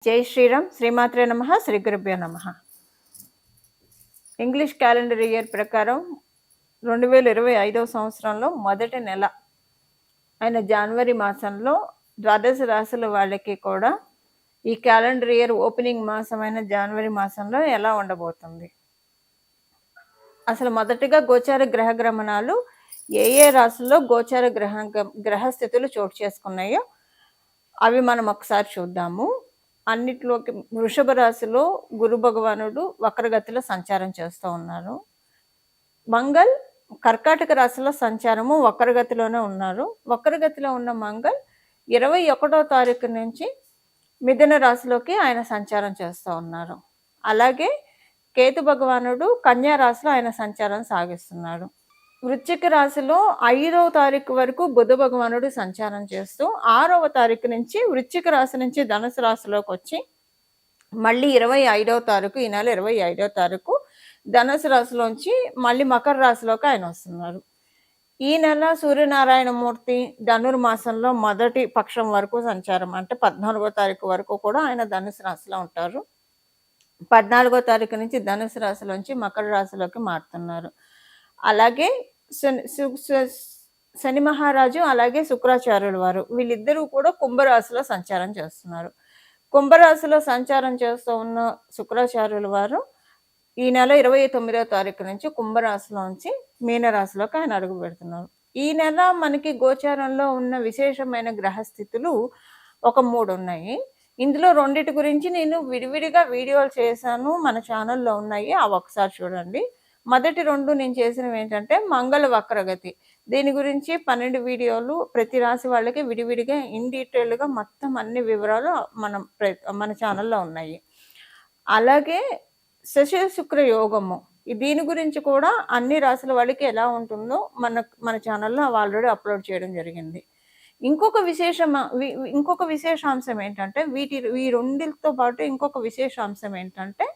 జై శ్రీరామ్. శ్రీమాత్రే నమః. శ్రీ గురుభ్యో నమః. ఇంగ్లీష్ క్యాలెండర్ ఇయర్ ప్రకారం 2025 సంవత్సరంలో మొదటి నెల అయిన జనవరి మాసంలో ద్వాదశ రాశుల వాళ్ళకి కూడా ఈ క్యాలెండర్ ఇయర్ ఓపెనింగ్ మాసమైన జనవరి మాసంలో ఎలా ఉండబోతుంది, అసలు మొదటిగా గోచార గ్రహ గమనాలు ఏ రాశుల్లో గోచార గ్రహస్థితులు చోటు చేసుకున్నాయో అవి మనం ఒకసారి చూద్దాము. అన్నిట్లోకి వృషభ రాశిలో గురు భగవానుడు వక్రగతిలో సంచారం చేస్తూ ఉన్నారు. మంగళ్ కర్కాటక రాశిలో సంచారము వక్రగతిలోనే ఉన్నారు. వక్రగతిలో ఉన్న మంగళ్ 21వ తారీఖు నుంచి మిథున రాశిలోకి ఆయన సంచారం చేస్తూ ఉన్నారు. అలాగే కేతు భగవానుడు కన్యా రాశిలో ఆయన సంచారం సాగిస్తున్నాడు. వృశ్చిక రాశిలో 5వ తారీఖు వరకు బుధ భగవానుడు సంచారం చేస్తూ 6వ తారీఖు నుంచి వృశ్చిక రాశి నుంచి ధనుసు రాశిలోకి వచ్చి మళ్ళీ 25వ తారీఖు, ఈ నెల 25వ తారీఖు ధనుసు రాశిలోంచి మళ్ళీ మకర రాశిలోకి ఆయన వస్తున్నారు. ఈ నెల సూర్యనారాయణమూర్తి ధనుర్మాసంలో మొదటి పక్షం వరకు సంచారం, అంటే 14వ తారీఖు వరకు కూడా ఆయన ధనుసు రాశిలో ఉంటారు. 14వ తారీఖు నుంచి ధనుసు రాశిలోంచి మకర రాశిలోకి మారుతున్నారు. అలాగే శని మహారాజు అలాగే శుక్రాచార్యుల వారు వీళ్ళిద్దరూ కూడా కుంభరాశిలో సంచారం చేస్తున్నారు. కుంభరాశిలో సంచారం చేస్తూ ఉన్న శుక్రాచార్యుల వారు ఈ నెల 29వ తారీఖు నుంచి కుంభరాశిలోంచి మీనరాశిలోకి ఆయన అడుగు పెడుతున్నారు. ఈ నెల మనకి గోచారంలో ఉన్న విశేషమైన గ్రహస్థితులు ఒక 3 ఉన్నాయి. ఇందులో రెండిటి గురించి నేను విడివిడిగా వీడియోలు చేశాను, మన ఛానల్లో ఉన్నాయి, అవి ఒకసారి చూడండి. మొదటి 2 నేను చేసినవి ఏంటంటే మంగళ వక్రగతి, దీని గురించి 12 వీడియోలు ప్రతి రాశి వాళ్ళకి విడివిడిగా ఇన్ డీటెయిల్గా మొత్తం అన్ని వివరాలు మన ఛానల్లో ఉన్నాయి. అలాగే శశి శుక్ర యోగము, దీని గురించి కూడా అన్ని రాశుల వాళ్ళకి ఎలా ఉంటుందో మన ఛానల్లో ఆల్రెడీ అప్లోడ్ చేయడం జరిగింది. ఇంకొక విశేషాంశం ఏంటంటే ఈ రెండితో పాటు ఇంకొక విశేషాంశం ఏంటంటే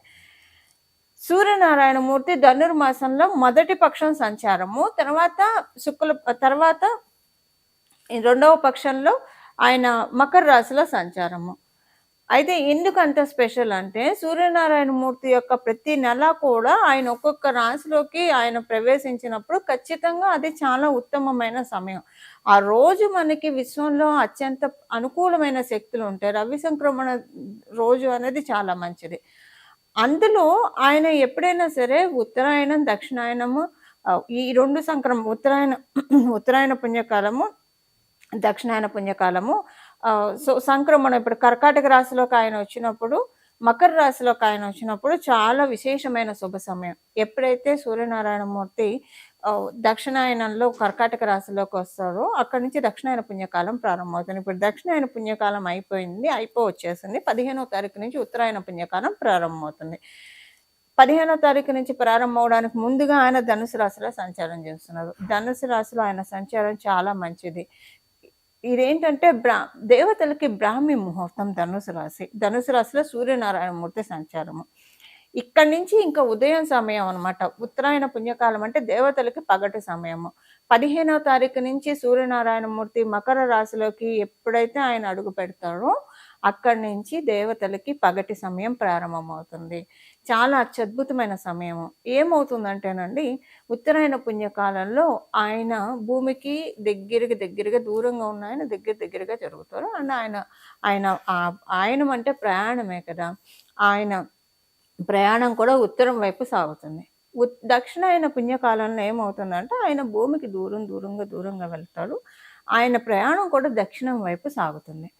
సూర్యనారాయణమూర్తి ధనుర్మాసంలో మొదటి పక్షం సంచారము, తర్వాత 2వ పక్షంలో ఆయన మకర రాశిలో సంచారము. అయితే ఎందుకు అంత స్పెషల్ అంటే సూర్యనారాయణమూర్తి యొక్క ప్రతి నెల కూడా ఆయన ఒక్కొక్క రాశిలోకి ఆయన ప్రవేశించినప్పుడు ఖచ్చితంగా అది చాలా ఉత్తమమైన సమయం. ఆ రోజు మనకి విశ్వంలో అత్యంత అనుకూలమైన శక్తులు ఉంటాయి. రవి సంక్రమణ రోజు అనేది చాలా మంచిది. అందులో ఆయన ఎప్పుడైనా సరే ఉత్తరాయణం దక్షిణాయనము ఈ 2 ఉత్తరాయణ పుణ్యకాలము దక్షిణాయన పుణ్యకాలము, సంక్రమణం ఇప్పుడు కర్కాటక రాశిలోకి ఆయన వచ్చినప్పుడు మకర రాశిలోకి ఆయన వచ్చినప్పుడు చాలా విశేషమైన శుభ సమయం. ఎప్పుడైతే సూర్యనారాయణమూర్తి దక్షిణాయనంలో కర్కాటక రాశిలోకి వస్తారో అక్కడి నుంచి దక్షిణాయన పుణ్యకాలం ప్రారంభమవుతుంది. ఇప్పుడు దక్షిణాయన పుణ్యకాలం వచ్చేసింది. 15వ తారీఖు నుంచి ఉత్తరాయణ పుణ్యకాలం ప్రారంభమవుతుంది. 15వ తారీఖు నుంచి ప్రారంభమవడానికి ముందుగా ఆయన ధనుసు రాశిలో సంచారం చేస్తున్నారు. ధనుసు రాశిలో ఆయన సంచారం చాలా మంచిది. ఇదేంటంటే దేవతలకి బ్రాహ్మీ ముహూర్తం ధనుసు రాశిలో సూర్యనారాయణమూర్తి సంచారము. ఇక్కడి నుంచి ఇంకా ఉదయం సమయం అనమాట. ఉత్తరాయణ పుణ్యకాలం అంటే దేవతలకి పగటి సమయము. 15వ తారీఖు నుంచి సూర్యనారాయణమూర్తి మకర రాశిలోకి ఎప్పుడైతే ఆయన అడుగు పెడతారో అక్కడి నుంచి దేవతలకి పగటి సమయం ప్రారంభమవుతుంది. చాలా అత్యద్భుతమైన సమయము. ఏమవుతుందంటేనండి, ఉత్తరాయణ పుణ్యకాలంలో ఆయన భూమికి దగ్గరగా దూరంగా ఉన్న ఆయన దగ్గరగా జరుగుతారు. అండ్ ఆయన అంటే ప్రయాణమే కదా, ఆయన ప్రయాణం కూడా ఉత్తరం వైపు సాగుతుంది. దక్షిణాయన పుణ్యకాలంలో ఏమవుతుందంటే ఆయన భూమికి దూరంగా వెళ్తాడు. ఆయన ప్రయాణం కూడా దక్షిణం వైపు సాగుతుంది.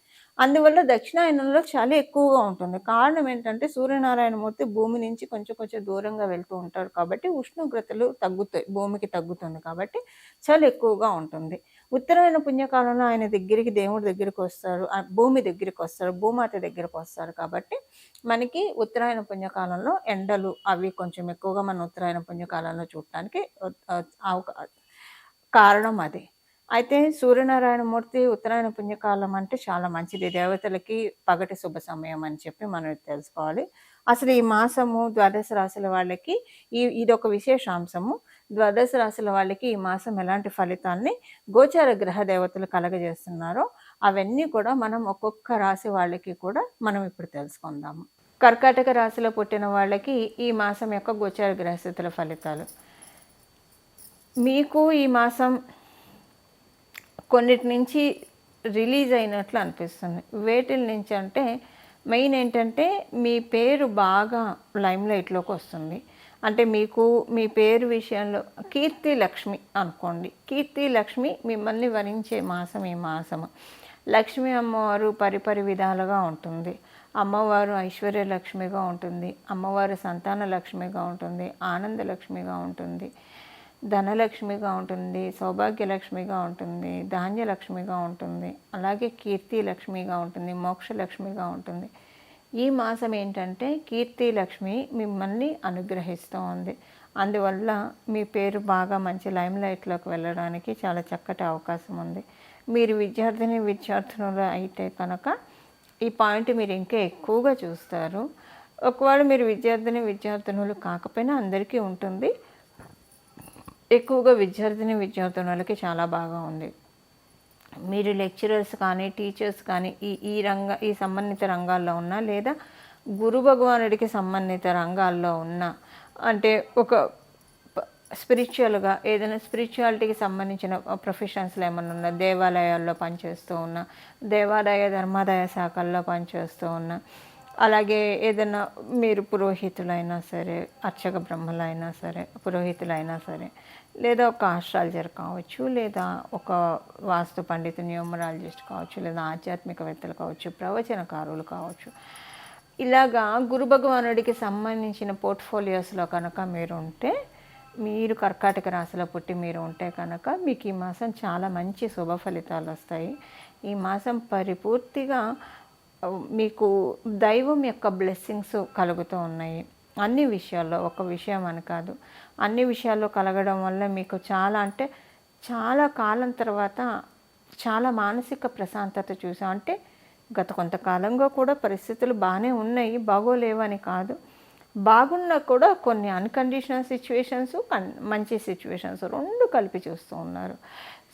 అందువల్ల దక్షిణాయనంలో చలి ఎక్కువగా ఉంటుంది. కారణం ఏంటంటే సూర్యనారాయణమూర్తి భూమి నుంచి కొంచెం దూరంగా వెళ్తూ ఉంటారు కాబట్టి ఉష్ణోగ్రతలు తగ్గుతాయి, భూమికి తగ్గుతుంది కాబట్టి చలి ఎక్కువగా ఉంటుంది. ఉత్తరాయణ పుణ్యకాలంలో ఆయన దేవుడి దగ్గరికి వస్తారు, భూమి దగ్గరికి వస్తారు, భూమాత దగ్గరికి వస్తారు కాబట్టి మనకి ఉత్తరాయణ పుణ్యకాలంలో ఎండలు అవి కొంచెం ఎక్కువగా మన ఉత్తరాయణ పుణ్యకాలంలో చూడటానికి కారణం అది. అయితే సూర్యనారాయణమూర్తి ఉత్తరాయణ పుణ్యకాలం అంటే చాలా మంచిది, దేవతలకి పగటి శుభ సమయం అని చెప్పి మనం తెలుసుకోవాలి. అసలు ఈ మాసము ద్వాదశ రాశుల వాళ్ళకి ఇదొక విశేషాంశము. ద్వాదశ రాశుల వాళ్ళకి ఈ మాసం ఎలాంటి ఫలితాల్ని గోచార గ్రహ దేవతలు కలగజేస్తున్నారో అవన్నీ కూడా మనం ఒక్కొక్క రాశి వాళ్ళకి కూడా మనం ఇప్పుడు తెలుసుకుందాము. కర్కాటక రాశిలో పుట్టిన వాళ్ళకి ఈ మాసం యొక్క గోచార గ్రహస్థితుల ఫలితాలు. మీకు ఈ మాసం కొన్నిటి నుంచి రిలీజ్ అయినట్లు అనిపిస్తుంది. వేటిల నుంచి అంటే మెయిన్ ఏంటంటే మీ పేరు బాగా లైమ్లైట్లోకి వస్తుంది. అంటే మీకు మీ పేరు విషయంలో కీర్తి లక్ష్మి అనుకోండి. కీర్తి లక్ష్మి మిమ్మల్ని వరించే మాసం ఈ మాసము. లక్ష్మీ అమ్మవారు పరిపరి విధాలుగా ఉంటుంది. అమ్మవారు ఐశ్వర్యలక్ష్మిగా ఉంటుంది, అమ్మవారు సంతాన లక్ష్మిగా ఉంటుంది, ఆనందలక్ష్మిగా ఉంటుంది, ధనలక్ష్మిగా ఉంటుంది, సౌభాగ్యలక్ష్మిగా ఉంటుంది, ధాన్యలక్ష్మిగా ఉంటుంది, అలాగే కీర్తి లక్ష్మిగా ఉంటుంది, మోక్షలక్ష్మిగా ఉంటుంది. ఈ మాసం ఏంటంటే కీర్తి లక్ష్మి మిమ్మల్ని అనుగ్రహిస్తూ ఉంది. అందువల్ల మీ పేరు బాగా మంచి లైమ్లైట్లోకి వెళ్ళడానికి చాలా చక్కటి అవకాశం ఉంది. మీరు విద్యార్థులు అయితే కనుక ఈ పాయింట్ మీరు ఇంకా ఎక్కువగా చూస్తారు. ఒకవేళ మీరు విద్యార్థినులు కాకపోయినా అందరికీ ఉంటుంది. ఎక్కువగా విద్యార్థులకి చాలా బాగా ఉంది. మీరు లెక్చరర్స్ కానీ టీచర్స్ కానీ ఈ సంబంధిత రంగాల్లో ఉన్నా, లేదా గురు భగవానుడికి సంబంధిత రంగాల్లో ఉన్నా, అంటే ఒక స్పిరిచువల్గా ఏదైనా స్పిరిచువాలిటీకి సంబంధించిన ప్రొఫెషన్స్లో ఏమన్నా ఉన్నా, దేవాలయాల్లో పనిచేస్తూ ఉన్నా, దేవాదాయ ధర్మాదాయ శాఖల్లో పనిచేస్తూ ఉన్నా, అలాగే ఏదైనా మీరు పురోహితులైనా సరే, అర్చక బ్రహ్మలైనా సరే, పురోహితులైనా సరే, లేదా ఒక ఆస్ట్రాలజర్ కావచ్చు, లేదా ఒక వాస్తు పండితు న్యూమరాలజిస్ట్ కావచ్చు, లేదా ఆధ్యాత్మికవేత్తలు కావచ్చు, ప్రవచనకారులు కావచ్చు, ఇలాగా గురు భగవానుడికి సంబంధించిన పోర్ట్ఫోలియోస్లో కనుక మీరు ఉంటే, మీరు కర్కాటక రాశిలో పుట్టి మీరు ఉంటే కనుక మీకు ఈ మాసం చాలా మంచి శుభ ఫలితాలు వస్తాయి. ఈ మాసం పరిపూర్తిగా మీకు దైవం యొక్క బ్లెస్సింగ్స్ కలుగుతూ ఉన్నాయి. అన్ని విషయాల్లో, ఒక విషయం అని కాదు, అన్ని విషయాల్లో కలగడం వల్ల మీకు చాలా కాలం తర్వాత చాలా మానసిక ప్రశాంతత చూసాం. అంటే గత కొంతకాలంగా కూడా పరిస్థితులు బాగానే ఉన్నాయి, బాగోలేవని కాదు. బాగున్నా కూడా కొన్ని అన్కండిషనల్ సిచ్యువేషన్స్, మంచి సిచ్యువేషన్స్ రెండు కలిపి చూస్తూ ఉన్నారు.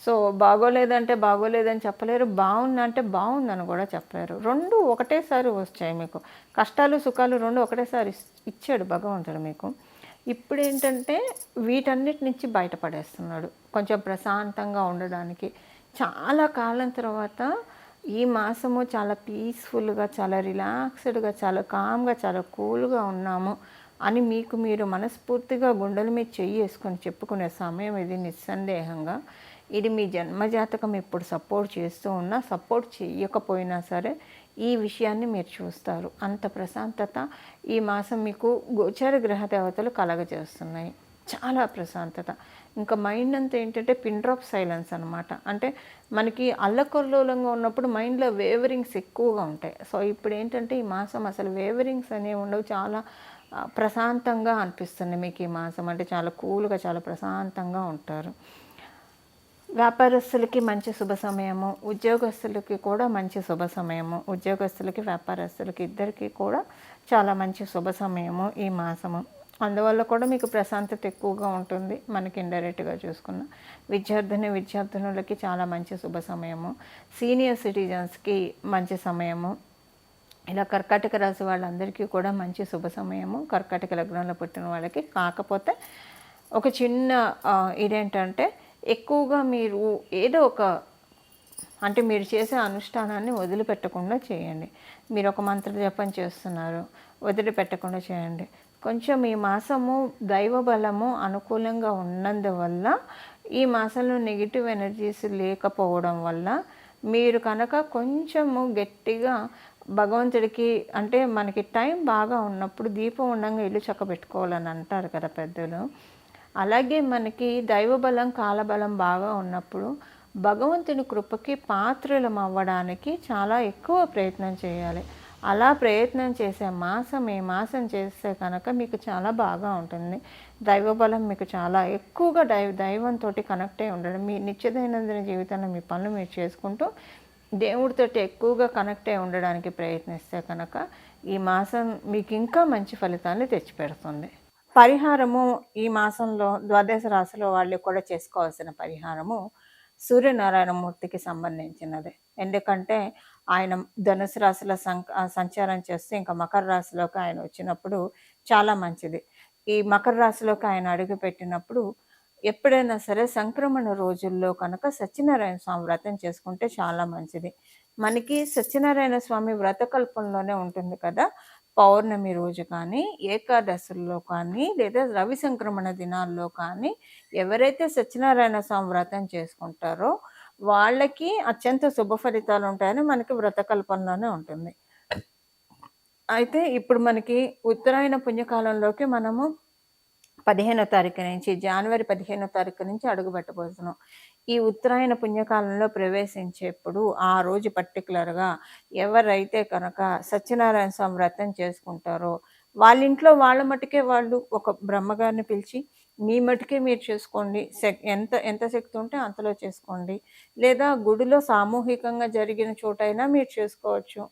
సో బాగోలేదని చెప్పలేరు, బాగుందంటే బాగుందని కూడా చెప్పలేరు. రెండు ఒకటేసారి వచ్చాయి మీకు. కష్టాలు సుఖాలు రెండు ఒకటేసారి ఇచ్చాడు భగవంతుడు మీకు. ఇప్పుడు ఏంటంటే వీటన్నిటి నుంచి బయటపడేస్తున్నాడు కొంచెం ప్రశాంతంగా ఉండడానికి. చాలా కాలం తర్వాత ఈ మాసము చాలా పీస్ఫుల్గా, చాలా రిలాక్స్డ్గా, చాలా కామ్గా, చాలా కూల్గా ఉన్నాము అని మీకు మీరు మనస్ఫూర్తిగా గుండెల మీద వేసుకొని చెప్పుకునే సమయం ఇది. నిస్సందేహంగా ఇది మీ జన్మజాతకం ఇప్పుడు సపోర్ట్ చేస్తూ ఉన్నా, సపోర్ట్ చేయకపోయినా సరే ఈ విషయాన్ని మీరు చూస్తారు. అంత ప్రశాంతత ఈ మాసం మీకు గోచార గ్రహ దేవతలు కలగజేస్తున్నాయి. చాలా ప్రశాంతత. ఇంకా మైండ్ అంతా ఏంటంటే పిన్ డ్రాప్ సైలెన్స్ అనమాట. అంటే మనకి అల్లకల్లోలంగా ఉన్నప్పుడు మైండ్లో వేవరింగ్స్ ఎక్కువగా ఉంటాయి. సో ఇప్పుడు ఏంటంటే ఈ మాసం అసలు వేవరింగ్స్ అనేవి ఉండవు. చాలా ప్రశాంతంగా అనిపిస్తుంది మీకు ఈ మాసం. అంటే చాలా కూల్గా, చాలా ప్రశాంతంగా ఉంటారు. వ్యాపారస్తులకి మంచి శుభ సమయము, ఉద్యోగస్తులకి కూడా మంచి శుభ సమయము. ఉద్యోగస్తులకి వ్యాపారస్తులకి ఇద్దరికీ కూడా చాలా మంచి శుభ సమయము ఈ మాసము. అందువల్ల కూడా మీకు ప్రశాంతత ఎక్కువగా ఉంటుంది. మనకి ఇండైరెక్ట్గా చూసుకున్న విద్యార్థులకి చాలా మంచి శుభ సమయము. సీనియర్ సిటిజన్స్కి మంచి సమయము. ఇలా కర్కాటక రాశి వాళ్ళందరికీ కూడా మంచి శుభ సమయము. కర్కాటక లగ్నంలో పుట్టిన వాళ్ళకి. కాకపోతే ఒక చిన్న ఇదేంటంటే ఎక్కువగా మీరు ఏదో ఒక అంటే మీరు చేసే అనుష్ఠానాన్ని వదిలిపెట్టకుండా చేయండి. మీరు ఒక మంత్ర జపం చేస్తున్నారు, వదిలిపెట్టకుండా చేయండి. కొంచెం ఈ మాసము దైవ బలము అనుకూలంగా ఉన్నందువల్ల, ఈ మాసంలో నెగిటివ్ ఎనర్జీస్ లేకపోవడం వల్ల మీరు కనుక కొంచెము గట్టిగా భగవంతుడికి, అంటే మనకి టైం బాగా ఉన్నప్పుడు దీపం ఉండంగా ఇల్లు చక్కబెట్టుకోవాలని అంటారు కదా పెద్దలు. అలాగే మనకి దైవబలం కాలబలం బాగా ఉన్నప్పుడు భగవంతుని కృపకి పాత్రలం అవ్వడానికి చాలా ఎక్కువ ప్రయత్నం చేయాలి. అలా ప్రయత్నం చేసే మాసం ఈ మాసం చేస్తే కనుక మీకు చాలా బాగా ఉంటుంది. దైవబలం మీకు చాలా ఎక్కువగా దైవంతో కనెక్ట్ అయి ఉండడం, మీ నిత్యదైనందిన జీవితంలో మీ పనులు మీరు చేసుకుంటూ దేవుడితో ఎక్కువగా కనెక్ట్ అయి ఉండడానికి ప్రయత్నిస్తే కనుక ఈ మాసం మీకు ఇంకా మంచి ఫలితాన్ని తెచ్చిపెడుతుంది. పరిహారము ఈ మాసంలో ద్వాదశ రాశిలో వాళ్ళు కూడా చేసుకోవాల్సిన పరిహారము సూర్యనారాయణ మూర్తికి సంబంధించినది. ఎందుకంటే ఆయన ధనుసు రాశిలో సంచారం చేస్తూ ఇంకా మకర రాశిలోకి ఆయన వచ్చినప్పుడు చాలా మంచిది. ఈ మకర రాశిలోకి ఆయన అడుగుపెట్టినప్పుడు ఎప్పుడైనా సరే సంక్రమణ రోజుల్లో కనుక సత్యనారాయణ స్వామి వ్రతం చేసుకుంటే చాలా మంచిది. మనకి సత్యనారాయణ స్వామి వ్రతకల్పంలోనే ఉంటుంది కదా! పౌర్ణమి రోజు కానీ, ఏకాదశుల్లో కానీ, లేదా రవి సంక్రమణ దినాల్లో కానీ ఎవరైతే సత్యనారాయణ స్వామి వ్రతం చేసుకుంటారో వాళ్ళకి అత్యంత శుభ ఫలితాలు ఉంటాయని మనకి వ్రతకల్పంలోనే ఉంటుంది. అయితే ఇప్పుడు మనకి ఉత్తరాయణ పుణ్యకాలంలోకి మనము 15వ తారీఖు నుంచి జనవరి 15వ తారీఖు నుంచి అడుగుపెట్టబోతున్నాం. ఈ ఉత్తరాయణ పుణ్యకాలంలో ప్రవేశించేప్పుడు ఆ రోజు పర్టిక్యులర్‌గా ఎవరైతే కనుక సత్యనారాయణ స్వామి వ్రతం చేసుకుంటారో వాళ్ళింట్లో వాళ్ళ మట్టుకే వాళ్ళు ఒక బ్రహ్మగారిని పిలిచి మీ మట్టుకే మీరు చేసుకోండి. ఎంత ఎంత శక్తి ఉంటే అంతలో చేసుకోండి. లేదా గుడిలో సామూహికంగా జరిగిన చోటైనా మీరు చేసుకోవచ్చు.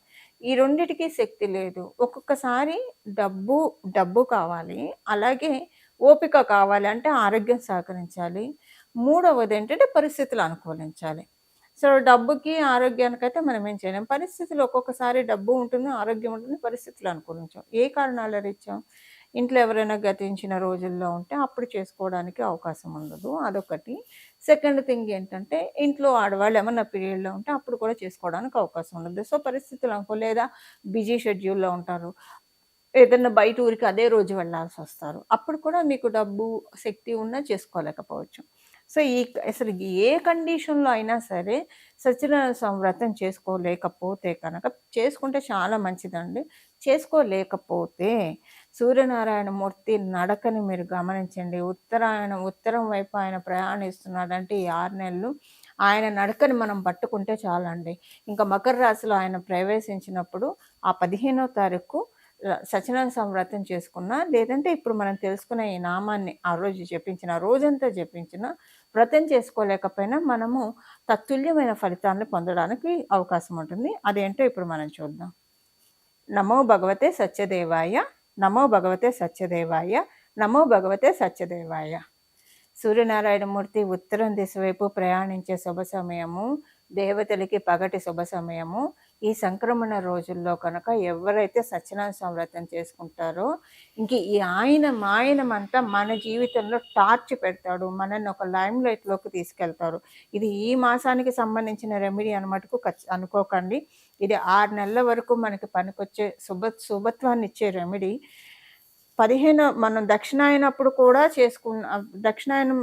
ఈ రెండిటికి శక్తి లేదు. ఒక్కొక్కసారి డబ్బు కావాలి. అలాగే ఓపిక కావాలి. అంటే ఆరోగ్యం సహకరించాలి. మూడవదేంటంటే పరిస్థితులు అనుకూలించాలి. సో, డబ్బుకి, ఆరోగ్యానికైతే మనం ఏం చేయలేం. పరిస్థితులు ఒక్కొక్కసారి డబ్బు ఉంటుంది, ఆరోగ్యం ఉంటుంది, పరిస్థితులు అనుకూలించవు. ఏ కారణాల రీత్యా ఇంట్లో ఎవరైనా గతించిన రోజుల్లో ఉంటే అప్పుడు చేసుకోవడానికి అవకాశం ఉండదు. అదొకటి. సెకండ్ థింగ్ ఏంటంటే ఇంట్లో ఆడవాళ్ళు ఏమన్నా పీరియడ్‌లో ఉంటే అప్పుడు కూడా చేసుకోవడానికి అవకాశం ఉండదు. సో, పరిస్థితులు లేదా బిజీ షెడ్యూల్‌లో ఉంటారు. ఏదన్నా బయట ఊరికి అదే రోజు వెళ్ళాల్సొస్తారు. అప్పుడు కూడా మీకు డబ్బు, శక్తి ఉన్నా చేసుకోలేకపోవచ్చు. సో, అసలు ఏ కండిషన్‌లో అయినా సరే సత్యనారాయణ స్వామి వ్రతం చేసుకోలేకపోతే కనుక చేసుకుంటే చాలా మంచిదండి. చేసుకోలేకపోతే సూర్యనారాయణ మూర్తి నడకని మీరు గమనించండి. ఉత్తరం వైపు ఆయన ప్రయాణిస్తున్నాడంటే ఈ 6 నెలలు ఆయన నడకని మనం పట్టుకుంటే చాలండి. ఇంకా మకర రాశిలో ఆయన ప్రవేశించినప్పుడు ఆ 15వ తారీఖు సత్యనారాయణ స్వామి వ్రతం చేసుకున్నా, లేదంటే ఇప్పుడు మనం తెలుసుకున్న ఈ నామాన్ని ఆ రోజు జపించిన, రోజంతా జపించిన, వ్రతం చేసుకోలేకపోయినా మనము తత్తుల్యమైన ఫలితాలను పొందడానికి అవకాశం ఉంటుంది. అదేంటో ఇప్పుడు మనం చూద్దాం. నమో భగవతే సత్యదేవాయ, నమో భగవతే సత్యదేవాయ, నమో భగవతే సత్యదేవాయ. సూర్యనారాయణమూర్తి ఉత్తరం దిశ వైపు ప్రయాణించే శుభ సమయము, దేవతలకి పగటి శుభ సమయము. ఈ సంక్రమణ రోజుల్లో కనుక ఎవరైతే సత్యనారాయణ స్వామి వ్రతం చేసుకుంటారో ఇంక ఈ ఆయనమంతా మన జీవితంలో టార్చ్ పెడతాడు. మనల్ని ఒక లైమ్ లైట్‌లోకి తీసుకెళ్తారు. ఇది ఈ మాసానికి సంబంధించిన రెమెడీ అని మటుకు అనుకోకండి. ఇది 6 నెలల వరకు మనకి పనికొచ్చే శుభత్వాన్ని ఇచ్చే రెమెడీ. 15 మనం దక్షిణాయనప్పుడు కూడా దక్షిణాయనం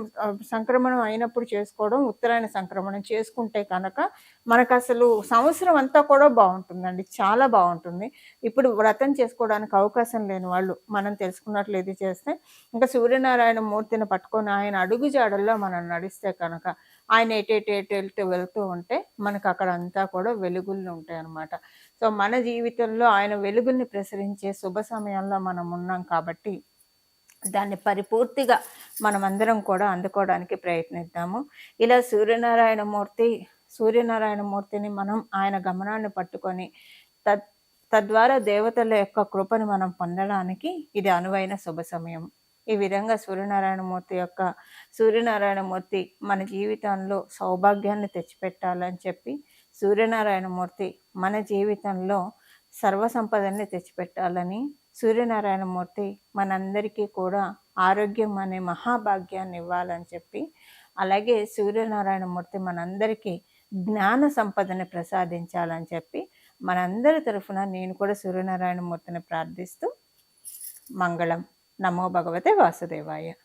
సంక్రమణం అయినప్పుడు చేసుకోవడం, ఉత్తరాయణ సంక్రమణం చేసుకుంటే కనుక మనకసలు సంవత్సరం అంతా కూడా బావుంటుందండి. చాలా బావుంటుంది. ఇప్పుడు వ్రతం చేసుకోవడానికి అవకాశం లేని వాళ్ళు మనం తెలుసుకున్నట్లు ఇది చేస్తే ఇంకా సూర్యనారాయణ మూర్తిని పట్టుకొని ఆయన అడుగు జాడల్లో మనం నడిస్తే కనుక ఆయన ఎటెటు వెళ్తూ ఉంటే మనకు అక్కడ అంతా కూడా వెలుగులు ఉంటాయన్నమాట. సో, మన జీవితంలో ఆయన వెలుగుల్ని ప్రసరించే శుభ సమయంలో మనం ఉన్నాం కాబట్టి దాన్ని పరిపూర్తిగా మనమందరం కూడా అందుకోవడానికి ప్రయత్నిద్దాము. ఇలా సూర్యనారాయణమూర్తిని మనం ఆయన గమనాన్ని పట్టుకొని తద్వారా దేవతల యొక్క కృపను మనం పొందడానికి ఇది అనువైన శుభ సమయం. ఈ విధంగా సూర్యనారాయణమూర్తి మన జీవితంలో సౌభాగ్యాన్ని తెచ్చిపెట్టాలని చెప్పి సూర్యనారాయణమూర్తి మన జీవితంలో సర్వసంపదల్ని తెచ్చిపెట్టాలని సూర్యనారాయణమూర్తి మనందరికీ కూడా ఆరోగ్యం అనే మహాభాగ్యాన్ని ఇవ్వాలని చెప్పి అలాగే సూర్యనారాయణమూర్తి మనందరికీ జ్ఞాన సంపదని ప్రసాదించాలని చెప్పి మనందరి తరఫున నేను కూడా సూర్యనారాయణమూర్తిని ప్రార్థిస్తూ మంగళం. నమో భగవతే వాసుదేవాయ.